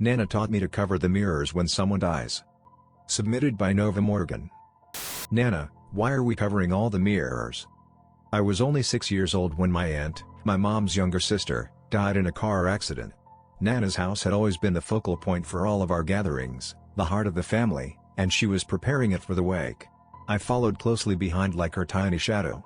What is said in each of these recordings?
Nana taught me to cover the mirrors when someone dies. Submitted by Nova Morgan. Nana, why are we covering all the mirrors? I was only 6 years old when my aunt, my mom's younger sister, died in a car accident. Nana's house had always been the focal point for all of our gatherings, the heart of the family, and she was preparing it for the wake. I followed closely behind like her tiny shadow.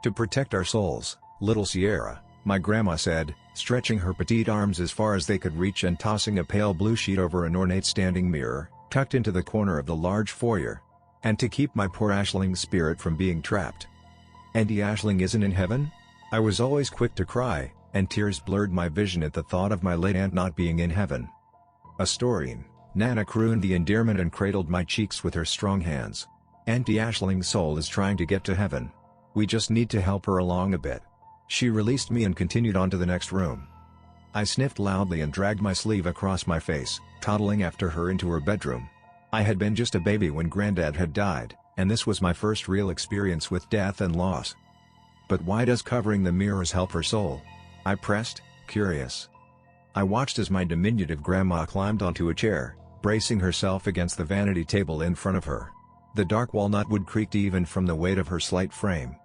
To protect our souls, little Sierra, my grandma said, stretching her petite arms as far as they could reach and tossing a pale blue sheet over an ornate standing mirror, tucked into the corner of the large foyer. And to keep my poor Ashling's spirit from being trapped. Auntie Ashling isn't in heaven? I was always quick to cry, and tears blurred my vision at the thought of my late aunt not being in heaven. Astorine, Nana crooned the endearment and cradled my cheeks with her strong hands. Auntie Ashling's soul is trying to get to heaven. We just need to help her along a bit. She released me and continued on to the next room. I sniffed loudly and dragged my sleeve across my face, toddling after her into her bedroom. I had been just a baby when Granddad had died, and this was my first real experience with death and loss. But why does covering the mirrors help her soul? I pressed, curious. I watched as my diminutive grandma climbed onto a chair, bracing herself against the vanity table in front of her. The dark walnut wood creaked even from the weight of her slight frame.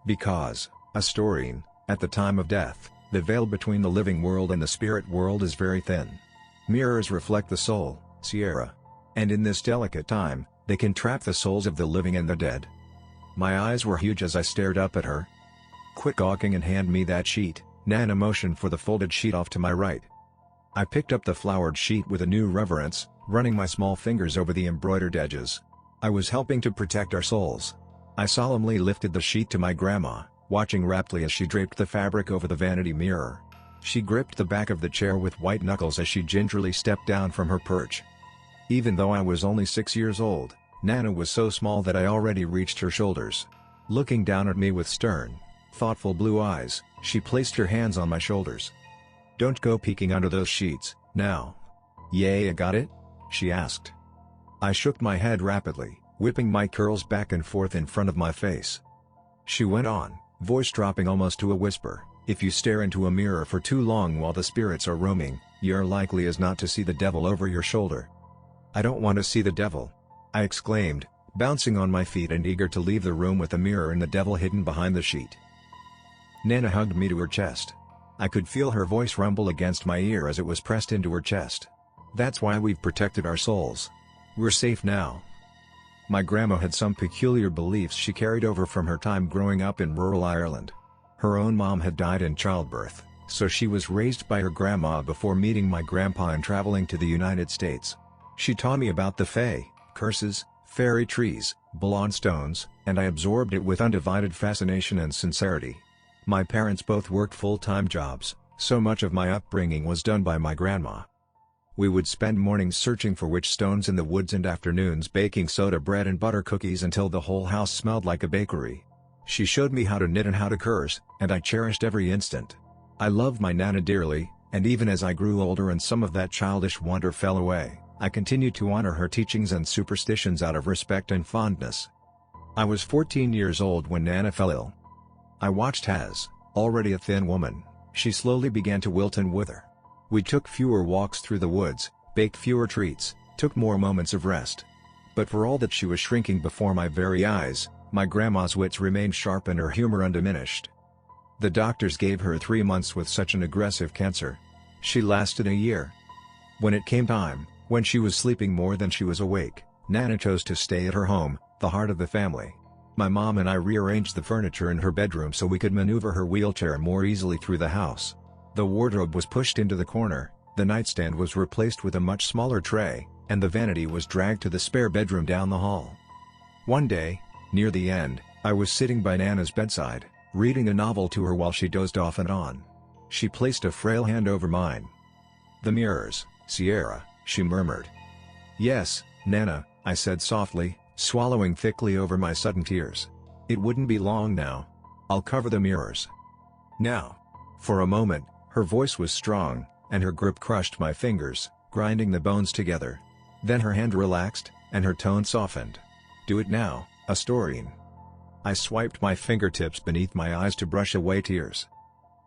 Because, Astorine, at the time of death, the veil between the living world and the spirit world is very thin. Mirrors reflect the soul, Sierra. And in this delicate time, they can trap the souls of the living and the dead. My eyes were huge as I stared up at her. Quit gawking and hand me that sheet, Nana motioned for the folded sheet off to my right. I picked up the flowered sheet with a new reverence, running my small fingers over the embroidered edges. I was helping to protect our souls. I solemnly lifted the sheet to my grandma, watching raptly as she draped the fabric over the vanity mirror. She gripped the back of the chair with white knuckles as she gingerly stepped down from her perch. Even though I was only 6 years old, Nana was so small that I already reached her shoulders. Looking down at me with stern, thoughtful blue eyes, she placed her hands on my shoulders. "Don't go peeking under those sheets, now." "Yeah, got it?" she asked. I shook my head rapidly, whipping my curls back and forth in front of my face. She went on, voice dropping almost to a whisper, "If you stare into a mirror for too long while the spirits are roaming, you're likely as not to see the devil over your shoulder." "I don't want to see the devil," I exclaimed, bouncing on my feet and eager to leave the room with the mirror and the devil hidden behind the sheet. Nana hugged me to her chest. I could feel her voice rumble against my ear as it was pressed into her chest. "That's why we've protected our souls. We're safe now." My grandma had some peculiar beliefs she carried over from her time growing up in rural Ireland. Her own mom had died in childbirth, so she was raised by her grandma before meeting my grandpa and traveling to the United States. She taught me about the fae, curses, fairy trees, blonde stones, and I absorbed it with undivided fascination and sincerity. My parents both worked full-time jobs, so much of my upbringing was done by my grandma. We would spend mornings searching for witch stones in the woods and afternoons baking soda bread and butter cookies until the whole house smelled like a bakery. She showed me how to knit and how to curse, and I cherished every instant. I loved my Nana dearly, and even as I grew older and some of that childish wonder fell away, I continued to honor her teachings and superstitions out of respect and fondness. I was 14 years old when Nana fell ill. I watched as, already a thin woman, she slowly began to wilt and wither. We took fewer walks through the woods, baked fewer treats, took more moments of rest. But for all that she was shrinking before my very eyes, my grandma's wits remained sharp and her humor undiminished. The doctors gave her 3 months with such an aggressive cancer. She lasted a year. When it came time, when she was sleeping more than she was awake, Nana chose to stay at her home, the heart of the family. My mom and I rearranged the furniture in her bedroom so we could maneuver her wheelchair more easily through the house. The wardrobe was pushed into the corner, the nightstand was replaced with a much smaller tray, and the vanity was dragged to the spare bedroom down the hall. One day, near the end, I was sitting by Nana's bedside, reading a novel to her while she dozed off and on. She placed a frail hand over mine. "The mirrors, Sierra," she murmured. "Yes, Nana," I said softly, swallowing thickly over my sudden tears. "It wouldn't be long now. I'll cover the mirrors." Now. For a moment, her voice was strong, and her grip crushed my fingers, grinding the bones together. Then her hand relaxed, and her tone softened. "Do it now, Astorine." I swiped my fingertips beneath my eyes to brush away tears.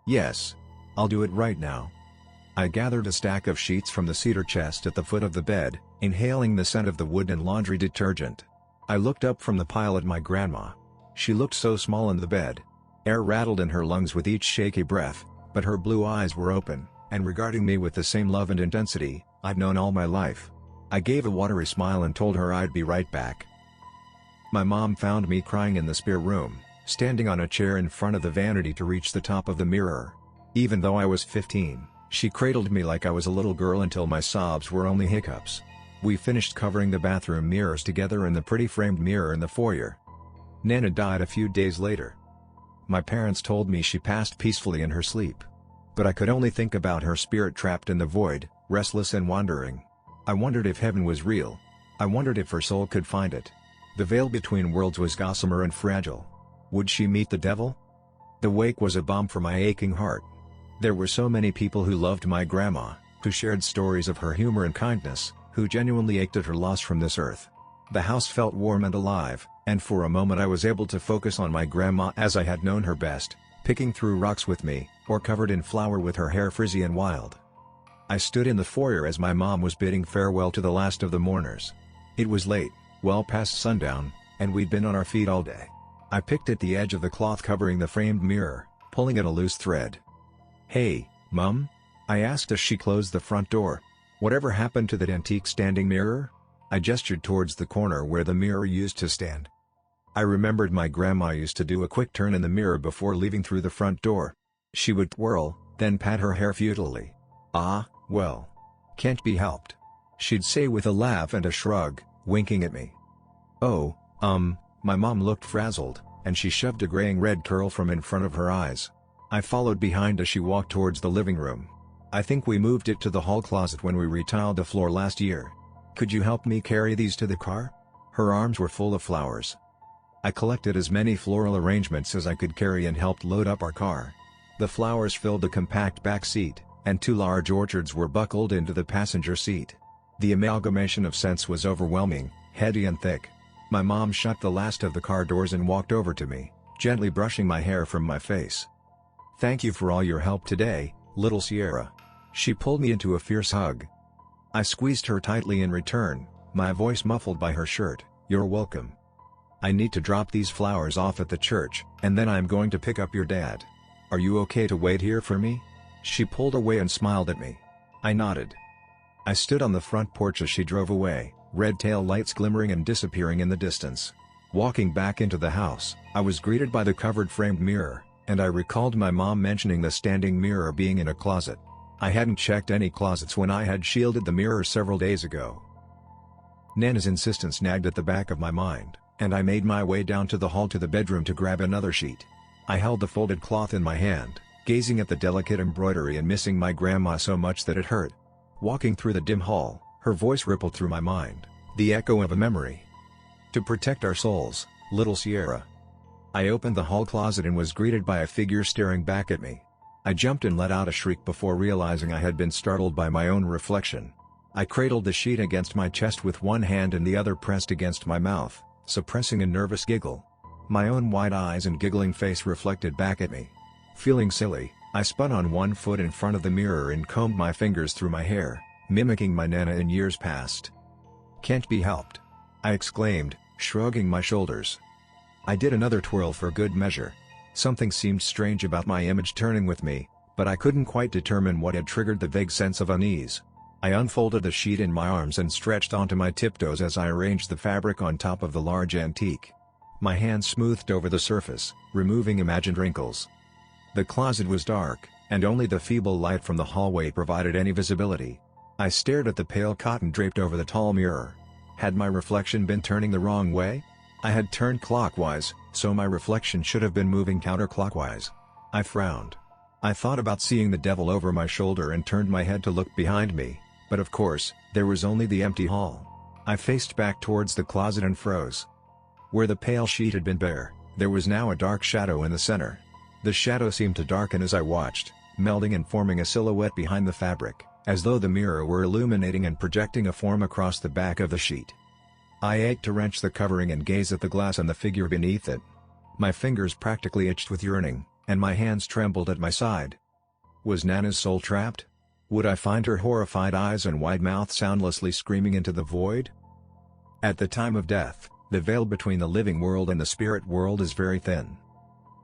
"Yes. I'll do it right now." I gathered a stack of sheets from the cedar chest at the foot of the bed, inhaling the scent of the wood and laundry detergent. I looked up from the pile at my grandma. She looked so small in the bed. Air rattled in her lungs with each shaky breath, but her blue eyes were open, and regarding me with the same love and intensity I'd known all my life. I gave a watery smile and told her I'd be right back. My mom found me crying in the spare room, standing on a chair in front of the vanity to reach the top of the mirror. Even though I was 15, she cradled me like I was a little girl until my sobs were only hiccups. We finished covering the bathroom mirrors together in the pretty framed mirror in the foyer. Nana died a few days later. My parents told me she passed peacefully in her sleep. But I could only think about her spirit trapped in the void, restless and wandering. I wondered if heaven was real. I wondered if her soul could find it. The veil between worlds was gossamer and fragile. Would she meet the devil? The wake was a balm for my aching heart. There were so many people who loved my grandma, who shared stories of her humor and kindness, who genuinely ached at her loss from this earth. The house felt warm and alive, and for a moment I was able to focus on my grandma as I had known her best, picking through rocks with me, or covered in flour with her hair frizzy and wild. I stood in the foyer as my mom was bidding farewell to the last of the mourners. It was late, well past sundown, and we'd been on our feet all day. I picked at the edge of the cloth covering the framed mirror, pulling at a loose thread. "Hey, Mum?" I asked as she closed the front door. "Whatever happened to that antique standing mirror?" I gestured towards the corner where the mirror used to stand. I remembered my grandma used to do a quick turn in the mirror before leaving through the front door. She would twirl, then pat her hair futilely. "Ah, well. Can't be helped," she'd say with a laugh and a shrug, winking at me. "Oh, my mom looked frazzled, and she shoved a graying red curl from in front of her eyes. I followed behind as she walked towards the living room. "I think we moved it to the hall closet when we retiled the floor last year. Could you help me carry these to the car?" Her arms were full of flowers. I collected as many floral arrangements as I could carry and helped load up our car. The flowers filled the compact back seat, and 2 large orchids were buckled into the passenger seat. The amalgamation of scents was overwhelming, heady and thick. My mom shut the last of the car doors and walked over to me, gently brushing my hair from my face. "Thank you for all your help today, little Sierra." She pulled me into a fierce hug. I squeezed her tightly in return, my voice muffled by her shirt. "You're welcome. I need to drop these flowers off at the church, and then I'm going to pick up your dad. Are you okay to wait here for me?" She pulled away and smiled at me. I nodded. I stood on the front porch as she drove away, red tail lights glimmering and disappearing in the distance. Walking back into the house, I was greeted by the covered framed mirror, and I recalled my mom mentioning the standing mirror being in a closet. I hadn't checked any closets when I had shielded the mirror several days ago. Nana's insistence nagged at the back of my mind, and I made my way down to the hall to the bedroom to grab another sheet. I held the folded cloth in my hand, gazing at the delicate embroidery and missing my grandma so much that it hurt. Walking through the dim hall, her voice rippled through my mind, the echo of a memory. "To protect our souls, little Sierra." I opened the hall closet and was greeted by a figure staring back at me. I jumped and let out a shriek before realizing I had been startled by my own reflection. I cradled the sheet against my chest with one hand and the other pressed against my mouth, suppressing a nervous giggle. My own wide eyes and giggling face reflected back at me. Feeling silly, I spun on one foot in front of the mirror and combed my fingers through my hair, mimicking my Nana in years past. "Can't be helped," I exclaimed, shrugging my shoulders. I did another twirl for good measure. Something seemed strange about my image turning with me, but I couldn't quite determine what had triggered the vague sense of unease. I unfolded the sheet in my arms and stretched onto my tiptoes as I arranged the fabric on top of the large antique. My hands smoothed over the surface, removing imagined wrinkles. The closet was dark, and only the feeble light from the hallway provided any visibility. I stared at the pale cotton draped over the tall mirror. Had my reflection been turning the wrong way? I had turned clockwise, so my reflection should have been moving counterclockwise. I frowned. I thought about seeing the devil over my shoulder and turned my head to look behind me, but of course, there was only the empty hall. I faced back towards the closet and froze. Where the pale sheet had been bare, there was now a dark shadow in the center. The shadow seemed to darken as I watched, melding and forming a silhouette behind the fabric, as though the mirror were illuminating and projecting a form across the back of the sheet. I ached to wrench the covering and gaze at the glass and the figure beneath it. My fingers practically itched with yearning, and my hands trembled at my side. Was Nana's soul trapped? Would I find her horrified eyes and wide mouth soundlessly screaming into the void? At the time of death, the veil between the living world and the spirit world is very thin.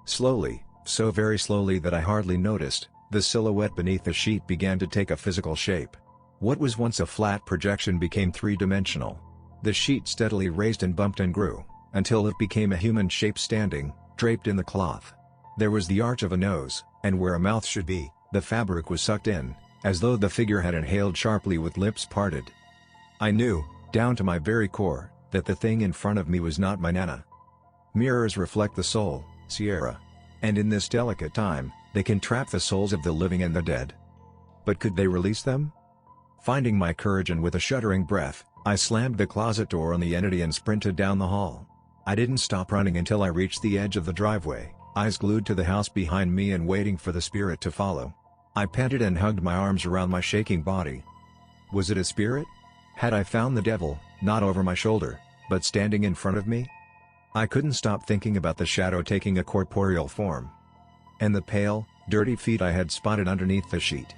Slowly, so very slowly that I hardly noticed, the silhouette beneath the sheet began to take a physical shape. What was once a flat projection became three-dimensional. The sheet steadily raised and bumped and grew, until it became a human shape standing, draped in the cloth. There was the arch of a nose, and where a mouth should be, the fabric was sucked in, as though the figure had inhaled sharply with lips parted. I knew, down to my very core, that the thing in front of me was not my Nana. Mirrors reflect the soul, Sierra. And in this delicate time, they can trap the souls of the living and the dead. But could they release them? Finding my courage and with a shuddering breath, I slammed the closet door on the entity and sprinted down the hall. I didn't stop running until I reached the edge of the driveway, eyes glued to the house behind me and waiting for the spirit to follow. I panted and hugged my arms around my shaking body. Was it a spirit? Had I found the devil, not over my shoulder, but standing in front of me? I couldn't stop thinking about the shadow taking a corporeal form. And the pale, dirty feet I had spotted underneath the sheet.